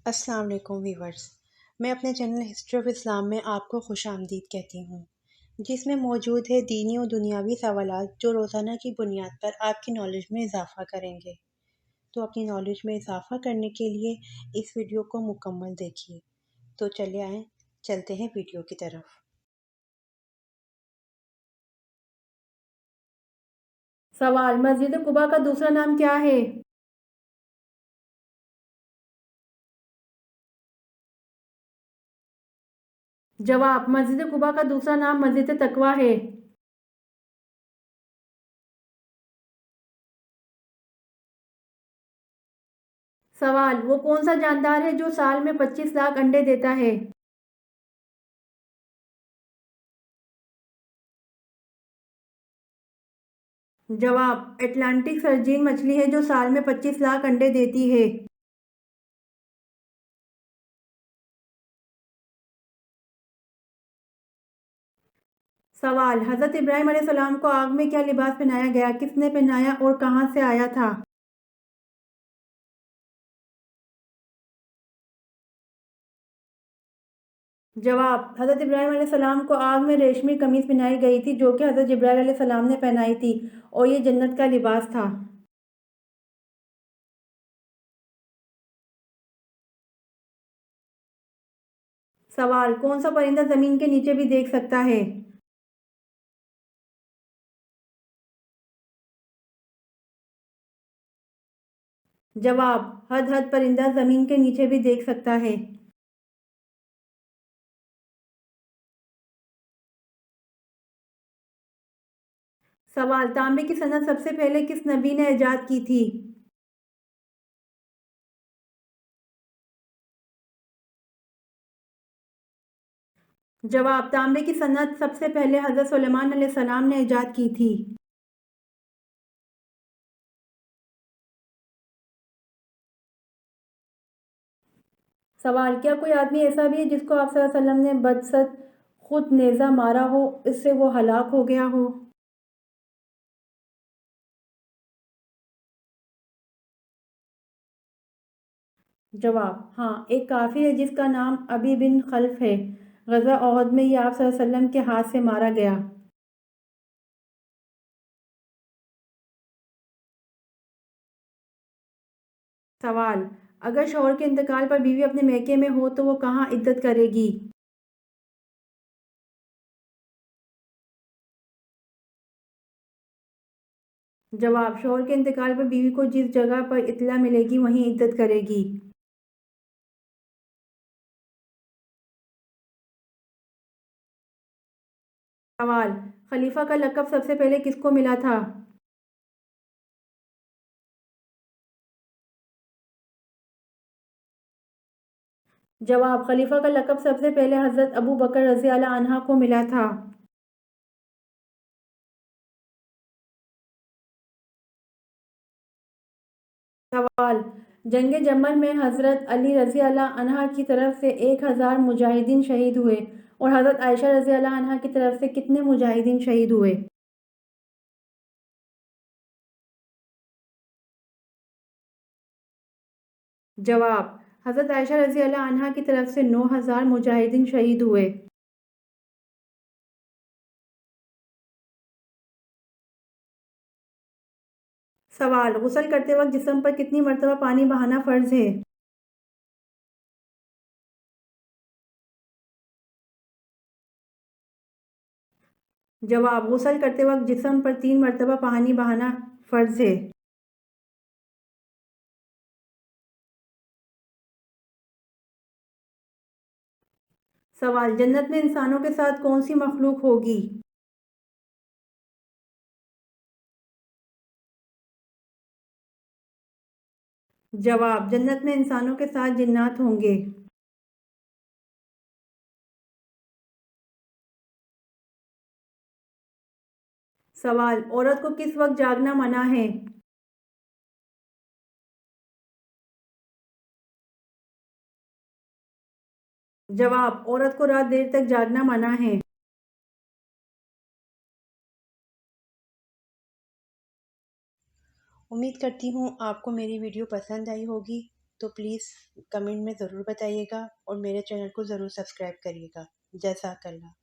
السلام علیکم ویورز، میں اپنے چینل ہسٹری آف اسلام میں آپ کو خوش آمدید کہتی ہوں، جس میں موجود ہے دینی و دنیاوی سوالات جو روزانہ کی بنیاد پر آپ کی نالج میں اضافہ کریں گے۔ تو اپنی نالج میں اضافہ کرنے کے لیے اس ویڈیو کو مکمل دیکھیے۔ تو چلے آئیں، چلتے ہیں ویڈیو کی طرف۔ سوال: مسجد قباء کا دوسرا نام کیا ہے؟ جواب: مسجد قباء کا دوسرا نام مسجد تقویٰ ہے۔ سوال: وہ کون سا جاندار ہے جو سال میں 25 لاکھ انڈے دیتا ہے؟ جواب: اٹلانٹک سرجین مچھلی ہے جو سال میں 25 لاکھ انڈے دیتی ہے۔ سوال: حضرت ابراہیم علیہ السلام کو آگ میں کیا لباس پہنایا گیا؟ کس نے پہنایا اور کہاں سے آیا تھا؟ جواب: حضرت ابراہیم علیہ السلام کو آگ میں ریشمی قمیص پہنائی گئی تھی جو کہ حضرت جبرائیل علیہ السلام نے پہنائی تھی، اور یہ جنت کا لباس تھا۔ سوال: کون سا پرندہ زمین کے نیچے بھی دیکھ سکتا ہے؟ جواب: ہدہد پرندہ زمین کے نیچے بھی دیکھ سکتا ہے۔ سوال: تانبے کی صنعت سب سے پہلے کس نبی نے ایجاد کی تھی؟ جواب: تانبے کی صنعت سب سے پہلے حضرت سلیمان علیہ السلام نے ایجاد کی تھی۔ سوال: کیا کوئی آدمی ایسا بھی ہے جس کو آپ صلی اللہ علیہ وسلم نے بدست خود نیزہ مارا ہو، اس سے وہ ہلاک ہو گیا ہو؟ جواب: ہاں، ایک کافر ہے جس کا نام ابی بن خلف ہے، غزوہ احد میں یہ آپ صلی اللہ علیہ وسلم کے ہاتھ سے مارا گیا۔ سوال: اگر شوہر کے انتقال پر بیوی اپنے میکے میں ہو تو وہ کہاں عدت کرے گی؟ جواب: شوہر کے انتقال پر بیوی کو جس جگہ پر اطلاع ملے گی وہیں عدت کرے گی۔ سوال: خلیفہ کا لقب سب سے پہلے کس کو ملا تھا؟ جواب: خلیفہ کا لقب سب سے پہلے حضرت ابو بکر رضی اللہ عنہ کو ملا تھا۔ سوال: جنگ جمل میں حضرت علی رضی اللہ عنہ کی طرف سے 1000 مجاہدین شہید ہوئے اور حضرت عائشہ رضی اللہ عنہ کی طرف سے کتنے مجاہدین شہید ہوئے؟ جواب: حضرت عائشہ رضی اللہ عنہ کی طرف سے 9000 مجاہدین شہید ہوئے۔ سوال: غسل کرتے وقت جسم پر کتنی مرتبہ پانی بہانا فرض ہے؟ جواب: غسل کرتے وقت جسم پر 3 مرتبہ پانی بہانا فرض ہے۔ سوال: جنت میں انسانوں کے ساتھ کون سی مخلوق ہوگی؟ جواب: جنت میں انسانوں کے ساتھ جنات ہوں گے۔ سوال: عورت کو کس وقت جاگنا منع ہے؟ جواب: عورت کو رات دیر تک جاگنا منع ہے۔ امید کرتی ہوں آپ کو میری ویڈیو پسند آئی ہوگی۔ تو پلیز کمنٹ میں ضرور بتائیے گا اور میرے چینل کو ضرور سبسکرائب کریے گا۔ جزاک اللہ۔